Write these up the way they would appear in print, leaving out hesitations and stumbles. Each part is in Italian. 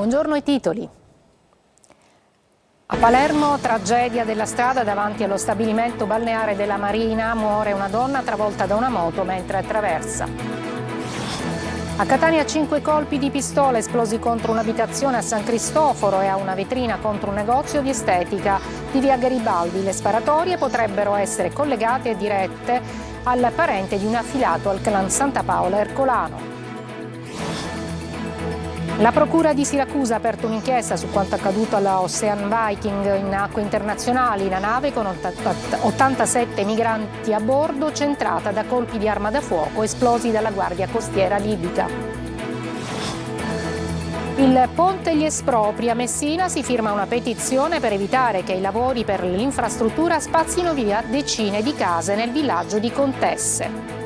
Buongiorno ai titoli. A Palermo, tragedia della strada davanti allo stabilimento balneare della Marina. Muore una donna travolta da una moto mentre attraversa. A Catania 5 colpi di pistola esplosi contro un'abitazione a San Cristoforo e a una vetrina contro un negozio di estetica di via Garibaldi. Le sparatorie potrebbero essere collegate e dirette al parente di un affiliato al clan Santa Paola Ercolano. La Procura di Siracusa ha aperto un'inchiesta su quanto accaduto alla Ocean Viking in acque internazionali. La nave con 87 migranti a bordo, centrata da colpi di arma da fuoco esplosi dalla Guardia Costiera libica. Il ponte gli espropri. A Messina si firma una petizione per evitare che i lavori per l'infrastruttura spazzino via decine di case nel villaggio di Contesse.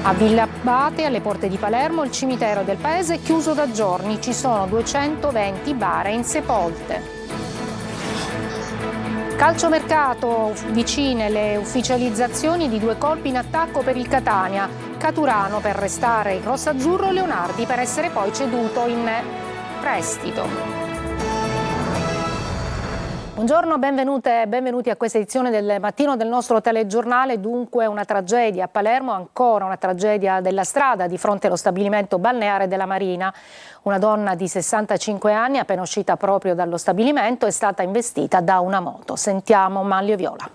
A Villa Abate, alle porte di Palermo, il cimitero del paese è chiuso da giorni. Ci sono 220 bare insepolte. Calciomercato, vicine le ufficializzazioni di 2 colpi in attacco per il Catania. Caturano per restare il rossazzurro, Leonardi per essere poi ceduto in prestito. Buongiorno, benvenute e benvenuti a questa edizione del mattino del nostro telegiornale. Dunque una tragedia a Palermo, ancora una tragedia della strada di fronte allo stabilimento balneare della Marina. Una donna di 65 anni, appena uscita proprio dallo stabilimento, è stata investita da una moto. Sentiamo Manlio Viola.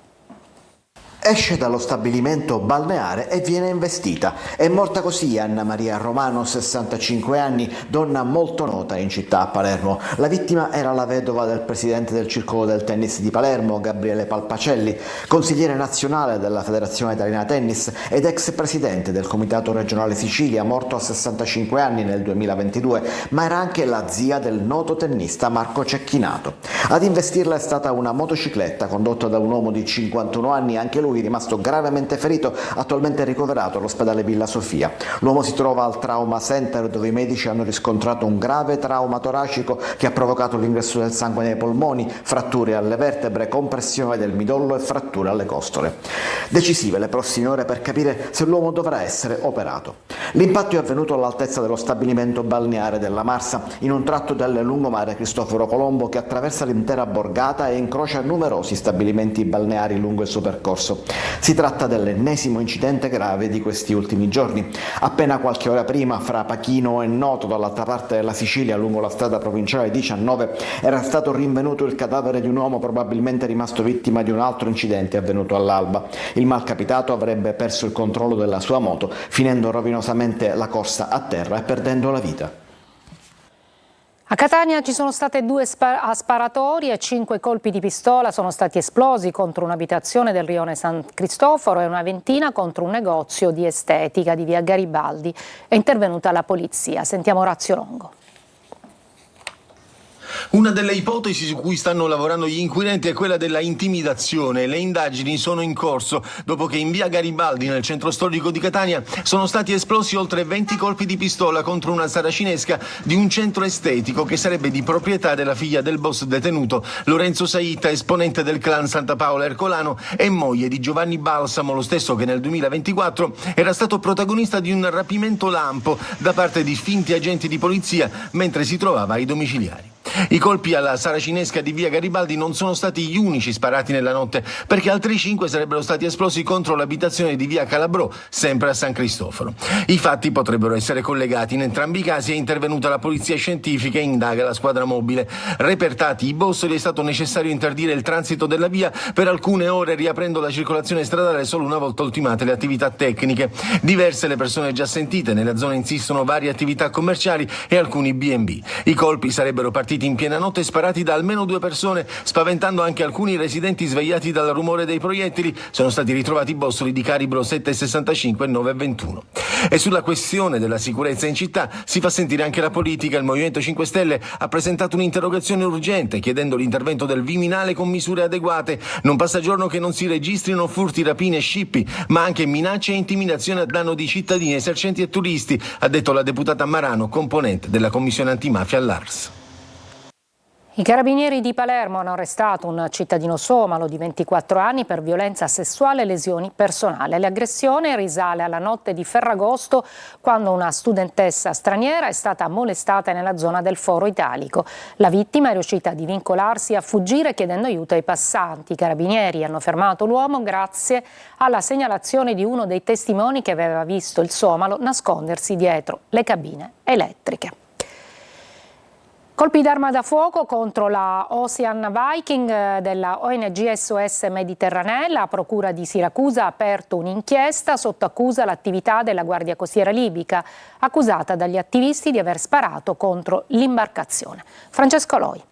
Esce dallo stabilimento balneare e viene investita. È morta così Anna Maria Romano, 65 anni, donna molto nota in città a Palermo. La vittima era la vedova del presidente del Circolo del Tennis di Palermo, Gabriele Palpacelli, consigliere nazionale della Federazione Italiana Tennis ed ex presidente del Comitato Regionale Sicilia, morto a 65 anni nel 2022, ma era anche la zia del noto tennista Marco Cecchinato. Ad investirla è stata una motocicletta condotta da un uomo di 51 anni, anche lui rimasto gravemente ferito, attualmente ricoverato all'ospedale Villa Sofia. L'uomo si trova al Trauma Center, dove i medici hanno riscontrato un grave trauma toracico che ha provocato l'ingresso del sangue nei polmoni, fratture alle vertebre, compressione del midollo e fratture alle costole. Decisive le prossime ore per capire se l'uomo dovrà essere operato. L'impatto è avvenuto all'altezza dello stabilimento balneare della Marsa, in un tratto del lungomare Cristoforo Colombo che attraversa l'intera borgata e incrocia numerosi stabilimenti balneari lungo il suo percorso. Si tratta dell'ennesimo incidente grave di questi ultimi giorni. Appena qualche ora prima, fra Pachino e Noto, dall'altra parte della Sicilia, lungo la strada provinciale 19, era stato rinvenuto il cadavere di un uomo probabilmente rimasto vittima di un altro incidente avvenuto all'alba. Il malcapitato avrebbe perso il controllo della sua moto, finendo rovinosamente la corsa a terra e perdendo la vita. A Catania ci sono state 2 sparatorie e 5 colpi di pistola sono stati esplosi contro un'abitazione del rione San Cristoforo e una ventina contro un negozio di estetica di via Garibaldi. È intervenuta la polizia. Sentiamo Orazio Longo. Una delle ipotesi su cui stanno lavorando gli inquirenti è quella della intimidazione. Le indagini sono in corso dopo che in via Garibaldi, nel centro storico di Catania, sono stati esplosi oltre 20 colpi di pistola contro una saracinesca di un centro estetico che sarebbe di proprietà della figlia del boss detenuto Lorenzo Saitta, esponente del clan Santa Paola Ercolano e moglie di Giovanni Balsamo, lo stesso che nel 2024 era stato protagonista di un rapimento lampo da parte di finti agenti di polizia mentre si trovava ai domiciliari. I colpi alla saracinesca di via Garibaldi non sono stati gli unici sparati nella notte, perché altri 5 sarebbero stati esplosi contro l'abitazione di via Calabrò, sempre a San Cristoforo. I fatti potrebbero essere collegati. In entrambi i casi è intervenuta la polizia scientifica e indaga la squadra mobile. Repertati i bossoli, è stato necessario interdire il transito della via per alcune ore, riaprendo la circolazione stradale solo una volta ultimate le attività tecniche. Diverse le persone già sentite. Nella zona insistono varie attività commerciali e alcuni B&B. I colpi sarebbero partiti in piena notte, sparati da almeno 2 persone, spaventando anche alcuni residenti svegliati dal rumore dei proiettili. Sono stati ritrovati bossoli di calibro 7,65 e 9,21. E sulla questione della sicurezza in città si fa sentire anche la politica. Il Movimento 5 Stelle ha presentato un'interrogazione urgente chiedendo l'intervento del Viminale con misure adeguate. Non passa giorno che non si registrino furti, rapine e scippi, ma anche minacce e intimidazioni a danno di cittadini, esercenti e turisti, ha detto la deputata Marano, componente della Commissione Antimafia all'Ars. I carabinieri di Palermo hanno arrestato un cittadino somalo di 24 anni per violenza sessuale e lesioni personali. L'aggressione risale alla notte di Ferragosto, quando una studentessa straniera è stata molestata nella zona del Foro Italico. La vittima è riuscita a divincolarsi e a fuggire chiedendo aiuto ai passanti. I carabinieri hanno fermato l'uomo grazie alla segnalazione di uno dei testimoni che aveva visto il somalo nascondersi dietro le cabine elettriche. Colpi d'arma da fuoco contro la Ocean Viking della ONG SOS Mediterranee. La procura di Siracusa ha aperto un'inchiesta sotto accusa l'attività della Guardia Costiera libica, accusata dagli attivisti di aver sparato contro l'imbarcazione. Francesco Loi.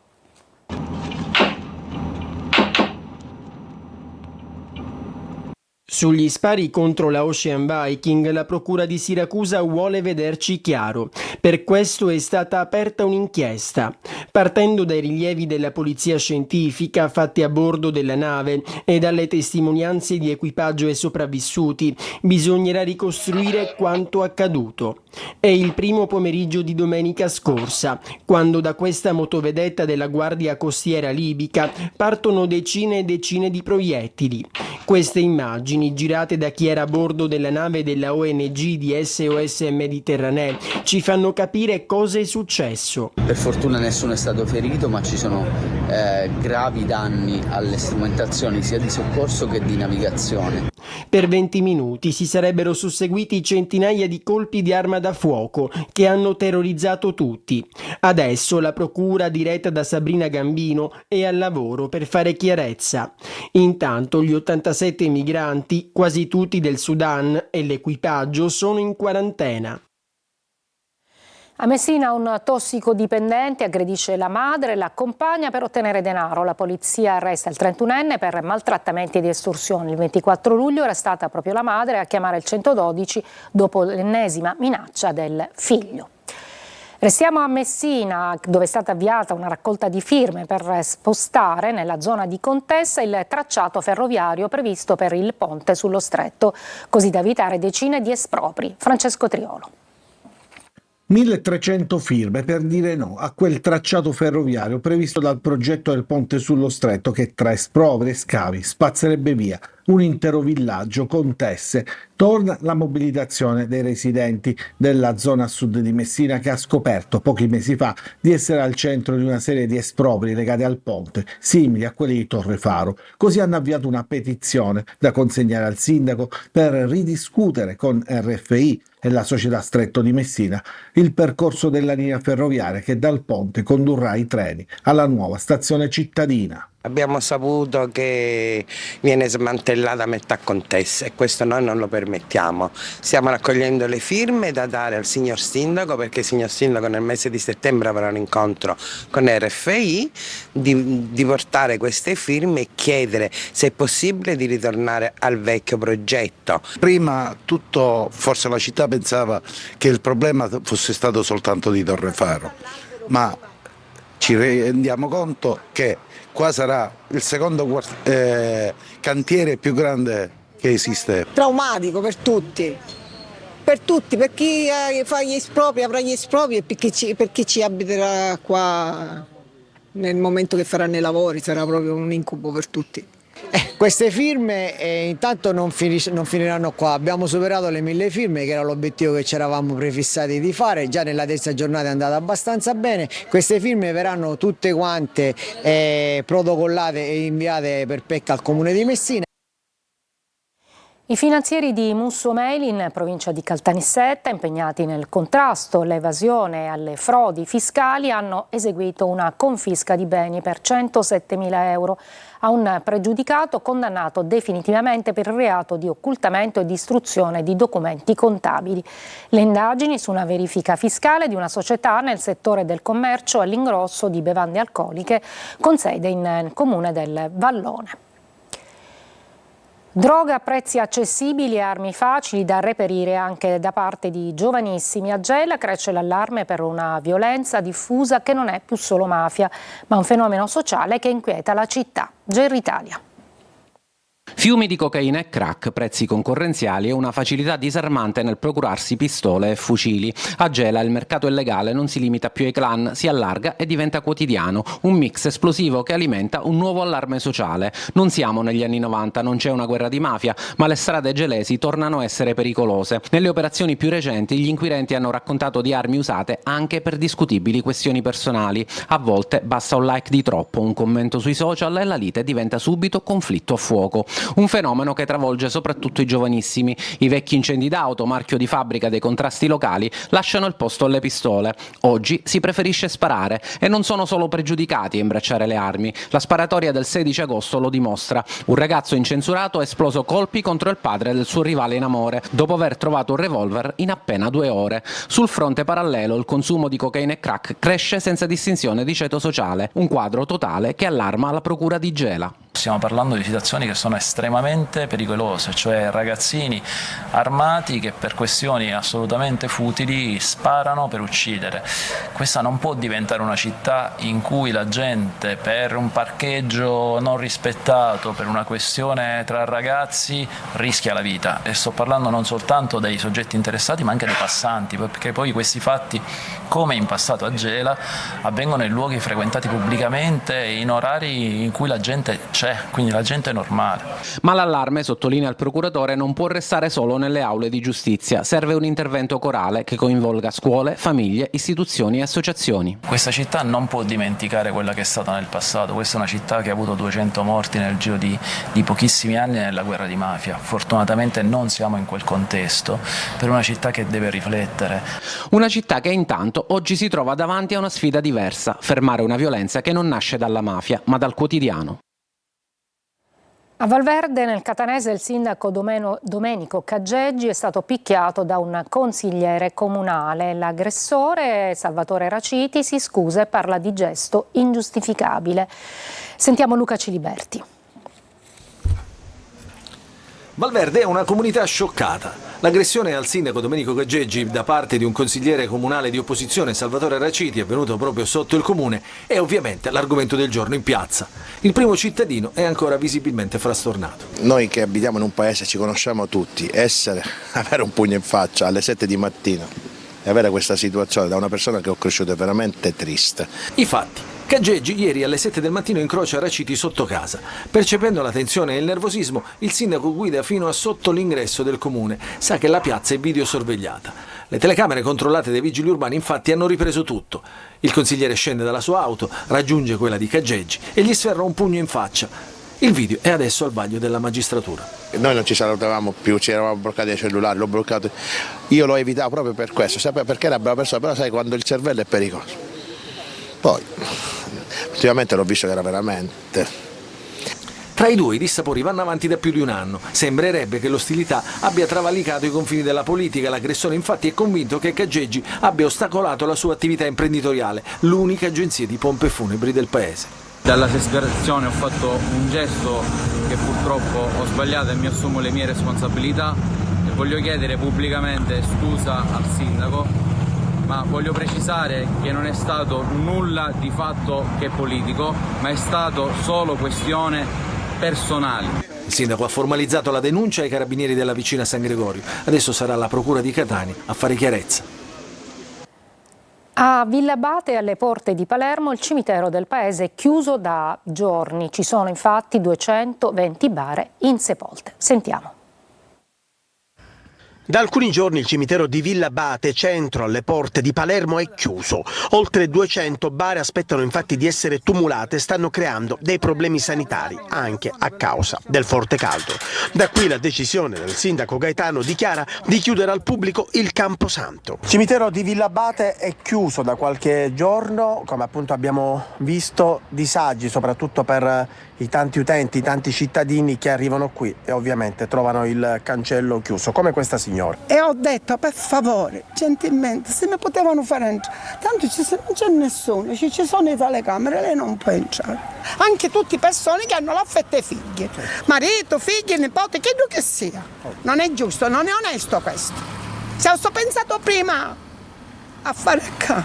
Sugli spari contro la Ocean Viking, la procura di Siracusa vuole vederci chiaro. Per questo è stata aperta un'inchiesta. Partendo dai rilievi della polizia scientifica fatti a bordo della nave e dalle testimonianze di equipaggio e sopravvissuti, bisognerà ricostruire quanto accaduto. È il primo pomeriggio di domenica scorsa, quando da questa motovedetta della Guardia Costiera libica partono decine e decine di proiettili. Queste immagini, girate da chi era a bordo della nave della ONG di SOS Mediterranee, ci fanno capire cosa è successo. Per fortuna nessuno è stato ferito, ma ci sono gravi danni alle strumentazioni sia di soccorso che di navigazione. Per 20 minuti si sarebbero susseguiti centinaia di colpi di arma da fuoco che hanno terrorizzato tutti. Adesso la procura, diretta da Sabrina Gambino, è al lavoro per fare chiarezza. Intanto gli 87 migranti, quasi tutti del Sudan, e l'equipaggio sono in quarantena. A Messina un tossicodipendente aggredisce la madre e la compagna per ottenere denaro. La polizia arresta il 31enne per maltrattamenti ed estorsioni. Il 24 luglio era stata proprio la madre a chiamare il 112 dopo l'ennesima minaccia del figlio. Restiamo a Messina, dove è stata avviata una raccolta di firme per spostare nella zona di Contessa il tracciato ferroviario previsto per il ponte sullo Stretto, così da evitare decine di espropri. Francesco Triolo. 1300 firme per dire no a quel tracciato ferroviario previsto dal progetto del ponte sullo Stretto che tra espropri e scavi spazzerebbe via un intero villaggio, Contesse. Torna la mobilitazione dei residenti della zona sud di Messina che ha scoperto pochi mesi fa di essere al centro di una serie di espropri legati al ponte, simili a quelli di Torrefaro. Così hanno avviato una petizione da consegnare al sindaco per ridiscutere con RFI e la società Stretto di Messina il percorso della linea ferroviaria che dal ponte condurrà i treni alla nuova stazione cittadina. Abbiamo saputo che viene smantellata metà Contessa e questo noi non lo permettiamo. Stiamo raccogliendo le firme da dare al signor sindaco, perché il signor sindaco nel mese di settembre avrà un incontro con RFI, di portare queste firme e chiedere se è possibile di ritornare al vecchio progetto. Prima tutto, forse la città pensava che il problema fosse stato soltanto di Torrefaro, ma ci rendiamo conto che qua sarà il secondo cantiere più grande che esiste. Traumatico per tutti, per chi fa gli espropri avrà gli espropri e per chi ci abiterà qua nel momento che faranno i lavori sarà proprio un incubo per tutti. Queste firme intanto non finiranno qua, abbiamo superato le 1000 firme che era l'obiettivo che ci eravamo prefissati di fare, già nella terza giornata è andata abbastanza bene, queste firme verranno tutte quante protocollate e inviate per PEC al Comune di Messina. I finanzieri di Mussomeli, in provincia di Caltanissetta, impegnati nel contrasto all'evasione e alle frodi fiscali, hanno eseguito una confisca di beni per 107.000 euro a un pregiudicato condannato definitivamente per il reato di occultamento e distruzione di documenti contabili. Le indagini su una verifica fiscale di una società nel settore del commercio all'ingrosso di bevande alcoliche con sede in comune del Vallone. Droga a prezzi accessibili e armi facili da reperire anche da parte di giovanissimi. A Gela cresce l'allarme per una violenza diffusa che non è più solo mafia, ma un fenomeno sociale che inquieta la città. Gerri Italia. Fiumi di cocaina e crack, prezzi concorrenziali e una facilità disarmante nel procurarsi pistole e fucili. A Gela il mercato illegale non si limita più ai clan, si allarga e diventa quotidiano, un mix esplosivo che alimenta un nuovo allarme sociale. Non siamo negli anni 90, non c'è una guerra di mafia, ma le strade gelesi tornano a essere pericolose. Nelle operazioni più recenti gli inquirenti hanno raccontato di armi usate anche per discutibili questioni personali. A volte basta un like di troppo, un commento sui social e la lite diventa subito conflitto a fuoco. Un fenomeno che travolge soprattutto i giovanissimi. I vecchi incendi d'auto, marchio di fabbrica dei contrasti locali, lasciano il posto alle pistole. Oggi si preferisce sparare e non sono solo pregiudicati a imbracciare le armi. La sparatoria del 16 agosto lo dimostra. Un ragazzo incensurato ha esploso colpi contro il padre del suo rivale in amore, dopo aver trovato un revolver in appena 2 ore. Sul fronte parallelo il consumo di cocaina e crack cresce senza distinzione di ceto sociale. Un quadro totale che allarma la procura di Gela. Stiamo parlando di situazioni che sono estremamente pericolose, cioè ragazzini armati che per questioni assolutamente futili sparano per uccidere. Questa non può diventare una città in cui la gente per un parcheggio non rispettato, per una questione tra ragazzi, rischia la vita. E sto parlando non soltanto dei soggetti interessati ma anche dei passanti, perché poi questi fatti, come in passato a Gela, avvengono in luoghi frequentati pubblicamente e in orari in cui la gente c'è, quindi la gente è normale. Ma l'allarme, sottolinea il procuratore, non può restare solo nelle aule di giustizia. Serve un intervento corale che coinvolga scuole, famiglie, istituzioni e associazioni. Questa città non può dimenticare quella che è stata nel passato. Questa è una città che ha avuto 200 morti nel giro di pochissimi anni nella guerra di mafia. Fortunatamente non siamo in quel contesto, per una città che deve riflettere. Una città che intanto oggi si trova davanti a una sfida diversa: fermare una violenza che non nasce dalla mafia, ma dal quotidiano. A Valverde, nel catanese, il sindaco Domenico Caggeggi è stato picchiato da un consigliere comunale. L'aggressore, Salvatore Raciti, si scusa e parla di gesto ingiustificabile. Sentiamo Luca Ciliberti. Valverde è una comunità scioccata. L'aggressione al sindaco Domenico Caggeggi da parte di un consigliere comunale di opposizione, Salvatore Raciti, avvenuto proprio sotto il comune, è ovviamente l'argomento del giorno in piazza. Il primo cittadino è ancora visibilmente frastornato. Noi che abitiamo in un paese ci conosciamo tutti, avere un pugno in faccia alle 7 di mattina e avere questa situazione da una persona che ho cresciuto è veramente triste. I fatti. Caggeggi ieri alle 7 del mattino incrocia Raciti sotto casa. Percependo la tensione e il nervosismo, il sindaco guida fino a sotto l'ingresso del comune. Sa che la piazza è videosorvegliata. Le telecamere controllate dai vigili urbani infatti hanno ripreso tutto. Il consigliere scende dalla sua auto, raggiunge quella di Caggeggi e gli sferra un pugno in faccia. Il video è adesso al vaglio della magistratura. Noi non ci salutavamo più, ci eravamo bloccati ai cellulari, l'ho bloccato. Io lo evitavo proprio per questo, sapeva perché era brava persona, però sai quando il cervello è pericoloso. Poi, ultimamente l'ho visto che era veramente... Tra i due i dissapori vanno avanti da più di un anno. Sembrerebbe che l'ostilità abbia travalicato i confini della politica. L'aggressore infatti è convinto che Caggeggi abbia ostacolato la sua attività imprenditoriale, l'unica agenzia di pompe funebri del paese. Dalla esasperazione ho fatto un gesto che purtroppo ho sbagliato e mi assumo le mie responsabilità e voglio chiedere pubblicamente scusa al sindaco. Ma voglio precisare che non è stato nulla di fatto che politico, ma è stato solo questione personale. Il sindaco ha formalizzato la denuncia ai carabinieri della vicina San Gregorio. Adesso sarà la procura di Catania a fare chiarezza. A Villa Abate, alle porte di Palermo, il cimitero del paese è chiuso da giorni. Ci sono infatti 220 bare insepolte. Sentiamo. Da alcuni giorni il cimitero di Villa Abate, centro alle porte di Palermo, è chiuso. Oltre 200 bare aspettano infatti di essere tumulate e stanno creando dei problemi sanitari, anche a causa del forte caldo. Da qui la decisione del sindaco Gaetano dichiara di chiudere al pubblico il Camposanto. Il cimitero di Villa Abate è chiuso da qualche giorno, come appunto abbiamo visto, disagi soprattutto per i tanti utenti, i tanti cittadini che arrivano qui e ovviamente trovano il cancello chiuso, come questa signora. E ho detto, per favore, gentilmente, se mi potevano fare entrare, tanto non c'è nessuno, ci sono le telecamere, lei non può entrare. Anche tutte persone che hanno l'affetto ai figli, marito, figli, nipote, che che sia. Non è giusto, non è onesto questo. Se ho pensato prima a fare qua.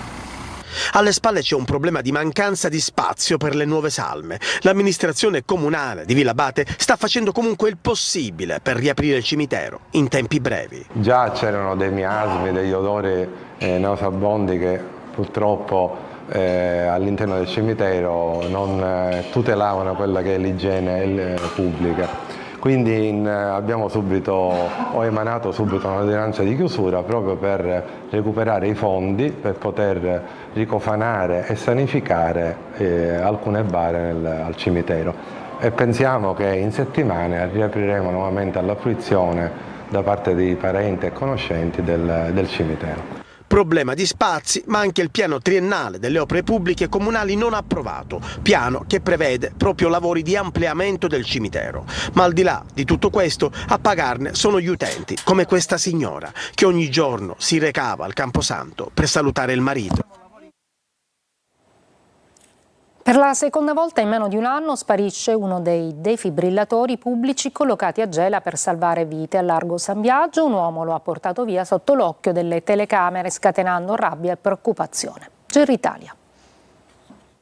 Alle spalle c'è un problema di mancanza di spazio per le nuove salme. L'amministrazione comunale di Villabate sta facendo comunque il possibile per riaprire il cimitero in tempi brevi. Già c'erano dei miasmi, degli odori nauseabondi che purtroppo all'interno del cimitero non tutelavano quella che è l'igiene pubblica. Quindi ho emanato subito un'ordinanza di chiusura proprio per recuperare i fondi, per poter ricofanare e sanificare alcune bare al cimitero. E pensiamo che in settimana riapriremo nuovamente alla fruizione da parte di parenti e conoscenti del cimitero. Problema di spazi, ma anche il piano triennale delle opere pubbliche comunali non approvato, piano che prevede proprio lavori di ampliamento del cimitero. Ma al di là di tutto questo, a pagarne sono gli utenti, come questa signora, che ogni giorno si recava al Camposanto per salutare il marito. Per la seconda volta in meno di un anno sparisce uno dei defibrillatori pubblici collocati a Gela per salvare vite a Largo San Biagio. Un uomo lo ha portato via sotto l'occhio delle telecamere, scatenando rabbia e preoccupazione. GR Italia.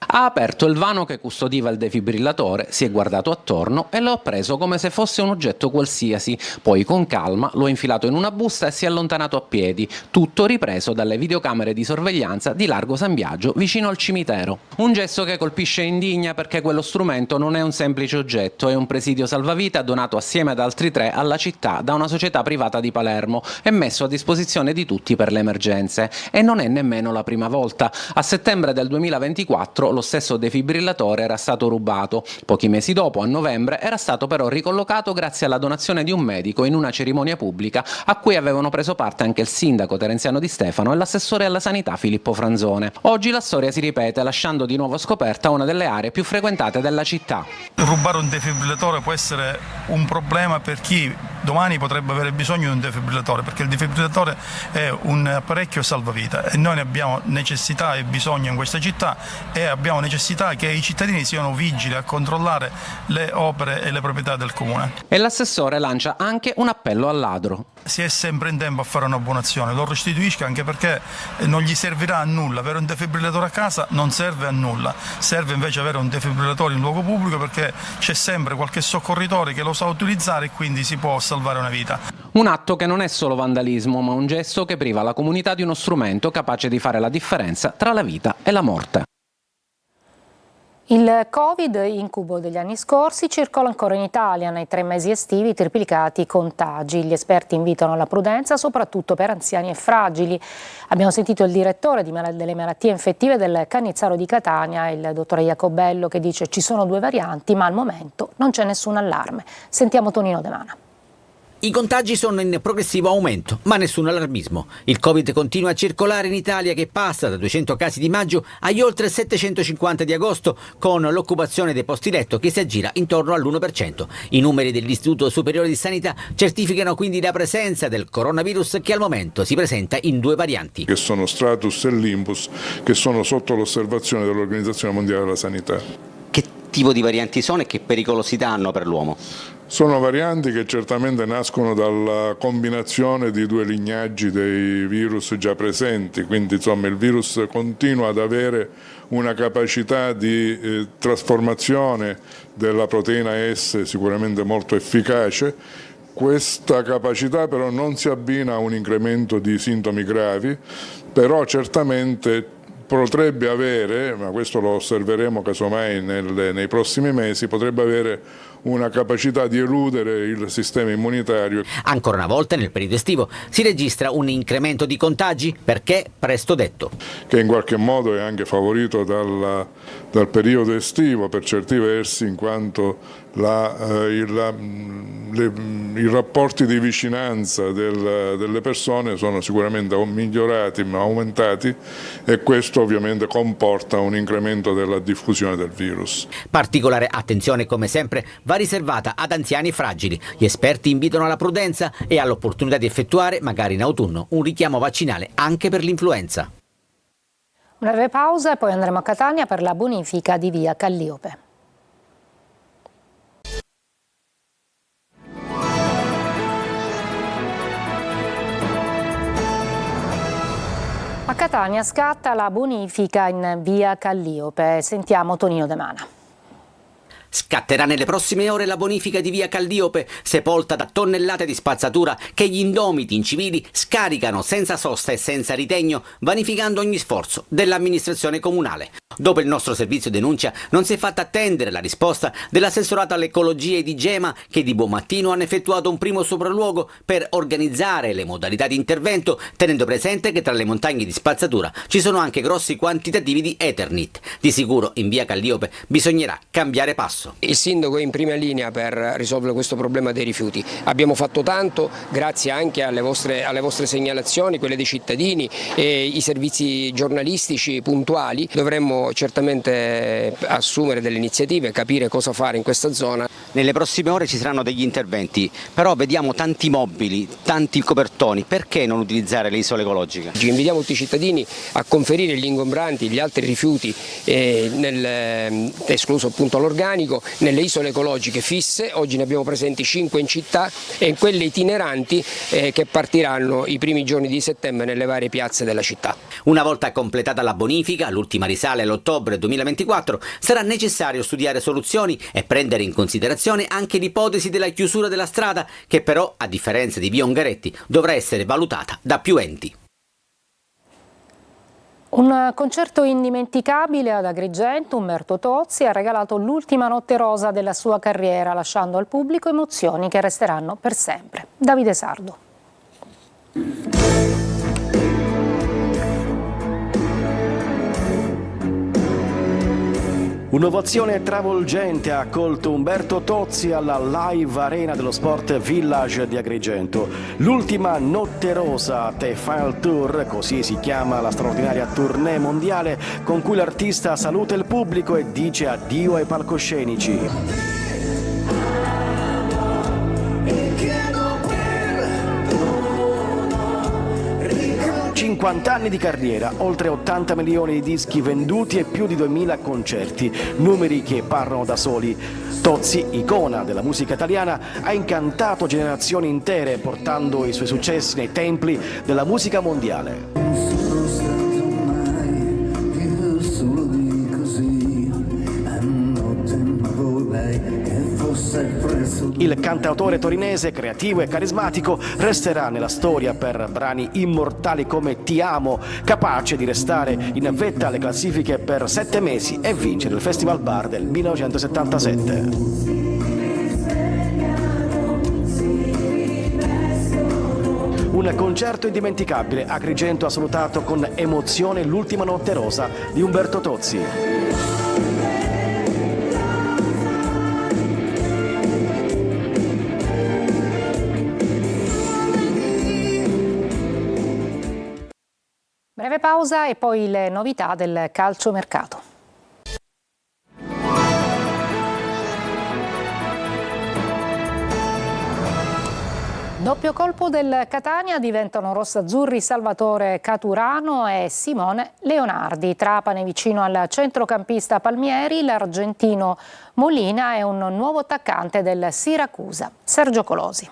Ha aperto il vano che custodiva il defibrillatore, si è guardato attorno e l'ho preso come se fosse un oggetto qualsiasi. Poi con calma l'ho infilato in una busta e si è allontanato a piedi, tutto ripreso dalle videocamere di sorveglianza di Largo San Biagio vicino al cimitero. Un gesto che colpisce e indigna perché quello strumento non è un semplice oggetto, è un presidio salvavita donato assieme ad altri 3 alla città da una società privata di Palermo e messo a disposizione di tutti per le emergenze. E non è nemmeno la prima volta. A settembre del 2024 lo stesso defibrillatore era stato rubato. Pochi mesi dopo, a novembre, era stato però ricollocato grazie alla donazione di un medico in una cerimonia pubblica a cui avevano preso parte anche il sindaco Terenziano Di Stefano e l'assessore alla sanità Filippo Franzone. Oggi la storia si ripete lasciando di nuovo scoperta una delle aree più frequentate della città. Rubare un defibrillatore può essere un problema per chi domani potrebbe avere bisogno di un defibrillatore, perché il defibrillatore è un apparecchio salvavita e noi ne abbiamo necessità e bisogno in questa città e abbiamo necessità che i cittadini siano vigili a controllare le opere e le proprietà del comune. E l'assessore lancia anche un appello al ladro. Si è sempre in tempo a fare una buona azione, lo restituisca anche perché non gli servirà a nulla. Avere un defibrillatore a casa non serve a nulla, serve invece avere un defibrillatore in luogo pubblico perché c'è sempre qualche soccorritore che lo sa utilizzare e quindi si può salvare una vita. Un atto che non è solo vandalismo, ma un gesto che priva la comunità di uno strumento capace di fare la differenza tra la vita e la morte. Il Covid, incubo degli anni scorsi, circola ancora in Italia. Nei 3 mesi estivi triplicati i contagi. Gli esperti invitano alla prudenza, soprattutto per anziani e fragili. Abbiamo sentito il direttore delle malattie infettive del Cannizzaro di Catania, il dottore Jacobello, che dice ci sono 2 varianti, ma al momento non c'è nessun allarme. Sentiamo Tonino De Mana. I contagi sono in progressivo aumento, ma nessun allarmismo. Il Covid continua a circolare in Italia, che passa da 200 casi di maggio agli oltre 750 di agosto, con l'occupazione dei posti letto che si aggira intorno all'1%. I numeri dell'Istituto Superiore di Sanità certificano quindi la presenza del coronavirus, che al momento si presenta in 2 varianti. Che sono Stratus e Limbus, che sono sotto l'osservazione dell'Organizzazione Mondiale della Sanità. Che tipo di varianti sono e che pericolosità hanno per l'uomo? Sono varianti che certamente nascono dalla combinazione di 2 lignaggi dei virus già presenti, quindi insomma il virus continua ad avere una capacità di trasformazione della proteina S sicuramente molto efficace. Questa capacità però non si abbina a un incremento di sintomi gravi, però certamente potrebbe avere, ma questo lo osserveremo casomai nei prossimi mesi, potrebbe avere una capacità di eludere il sistema immunitario. Ancora una volta nel periodo estivo si registra un incremento di contagi, perché presto detto. Che in qualche modo è anche favorito dal periodo estivo per certi versi, in quanto i rapporti di vicinanza delle persone sono sicuramente migliorati, ma aumentati, e questo ovviamente comporta un incremento della diffusione del virus. Particolare attenzione, come sempre, va riservata ad anziani e fragili. Gli esperti invitano alla prudenza e all'opportunità di effettuare, magari in autunno, un richiamo vaccinale anche per l'influenza. Una breve pausa e poi andremo a Catania per la bonifica di via Calliope. A Catania Catania scatta la bonifica in via Calliope. Sentiamo Tonino De Mana. Scatterà nelle prossime ore la bonifica di via Calliope, sepolta da tonnellate di spazzatura che gli indomiti incivili scaricano senza sosta e senza ritegno, vanificando ogni sforzo dell'amministrazione comunale. Dopo il nostro servizio denuncia non si è fatta attendere la risposta dell'assessorato all'ecologia e di Gema, che di buon mattino hanno effettuato un primo sopralluogo per organizzare le modalità di intervento, tenendo presente che tra le montagne di spazzatura ci sono anche grossi quantitativi di Eternit. Di sicuro in via Calliope bisognerà cambiare passo. Il sindaco è in prima linea per risolvere questo problema dei rifiuti. Abbiamo fatto tanto grazie anche alle vostre segnalazioni, quelle dei cittadini e i servizi giornalistici puntuali. Dovremmo certamente assumere delle iniziative, capire cosa fare in questa zona. Nelle prossime ore ci saranno degli interventi, però vediamo tanti mobili, tanti copertoni, perché non utilizzare le isole ecologiche? Invitiamo tutti i cittadini a conferire gli ingombranti, gli altri rifiuti, escluso appunto l'organico, nelle isole ecologiche fisse. Oggi ne abbiamo presenti 5 in città e in quelle itineranti che partiranno i primi giorni di settembre nelle varie piazze della città. Una volta completata la bonifica, l'ultima risale all'ottobre 2024, sarà necessario studiare soluzioni e prendere in considerazione anche l'ipotesi della chiusura della strada, che però, a differenza di via Ungaretti, dovrà essere valutata da più enti. Un concerto indimenticabile ad Agrigento. Umberto Tozzi ha regalato l'ultima notte rosa della sua carriera, lasciando al pubblico emozioni che resteranno per sempre. Davide Sardo. Un'ovazione travolgente ha accolto Umberto Tozzi alla Live Arena dello Sport Village di Agrigento. L'ultima notte rosa, The Final Tour, così si chiama la straordinaria tournée mondiale con cui l'artista saluta il pubblico e dice addio ai palcoscenici. 50 anni di carriera, oltre 80 milioni di dischi venduti e più di 2000 concerti, numeri che parlano da soli. Tozzi, icona della musica italiana, ha incantato generazioni intere portando i suoi successi nei templi della musica mondiale. Il cantautore torinese, creativo e carismatico, resterà nella storia per brani immortali come Ti amo, capace di restare in vetta alle classifiche per 7 mesi e vincere il Festival Bar del 1977. Un concerto indimenticabile. Agrigento ha salutato con emozione l'ultima notte rosa di Umberto Tozzi. Breve pausa e poi le novità del calciomercato. Doppio colpo del Catania, diventano rossazzurri Salvatore Caturano e Simone Leonardi. Trapani vicino al centrocampista Palmieri, l'argentino Molina è un nuovo attaccante del Siracusa, Sergio Colosi.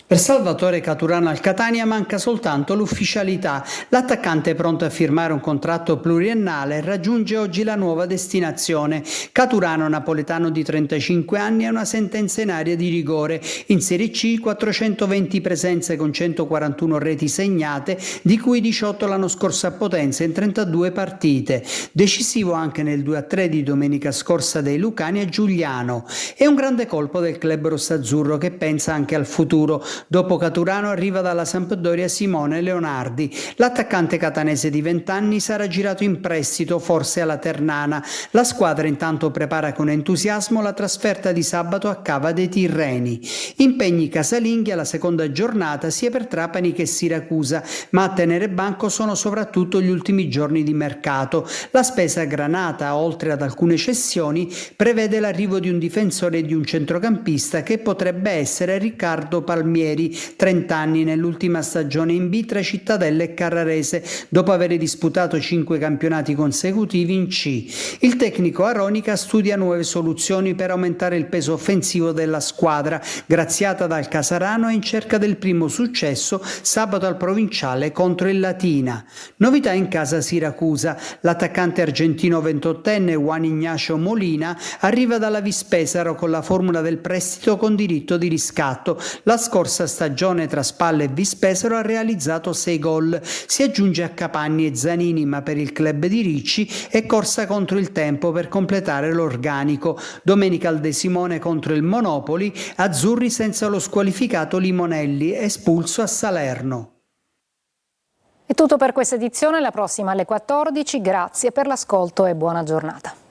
Per Salvatore Caturano al Catania manca soltanto l'ufficialità. L'attaccante è pronto a firmare un contratto pluriennale e raggiunge oggi la nuova destinazione. Caturano, napoletano di 35 anni, ha una sentenza in area di rigore. In Serie C 420 presenze con 141 reti segnate, di cui 18 l'anno scorso a Potenza in 32 partite. Decisivo anche nel 2-3 di domenica scorsa dei Lucani a Giuliano. È un grande colpo del club rossazzurro che pensa anche al futuro. Dopo Caturano arriva dalla Sampdoria Simone Leonardi. L'attaccante catanese di 20 anni sarà girato in prestito, forse alla Ternana. La squadra intanto prepara con entusiasmo la trasferta di sabato a Cava dei Tirreni. Impegni casalinghi alla seconda giornata sia per Trapani che Siracusa, ma a tenere banco sono soprattutto gli ultimi giorni di mercato. La spesa granata, oltre ad alcune cessioni, prevede l'arrivo di un difensore e di un centrocampista che potrebbe essere Riccardo Palmieri, Gualtieri, 30 anni nell'ultima stagione in B tra Cittadella e Carrarese, dopo aver disputato 5 campionati consecutivi in C. Il tecnico Aronica studia nuove soluzioni per aumentare il peso offensivo della squadra, graziata dal Casarano è in cerca del primo successo sabato al Provinciale contro il Latina. Novità in casa Siracusa. L'attaccante argentino 28enne Juan Ignacio Molina arriva dalla Vispesaro con la formula del prestito con diritto di riscatto. La scorsa stagione tra Spalla e Vispesaro ha realizzato 6 gol. Si aggiunge a Capanni e Zanini, ma per il club di Ricci è corsa contro il tempo per completare l'organico. Domenica al De Simone contro il Monopoli, azzurri senza lo squalificato Limonelli, espulso a Salerno. È tutto per questa edizione, la prossima alle 14. Grazie per l'ascolto e buona giornata.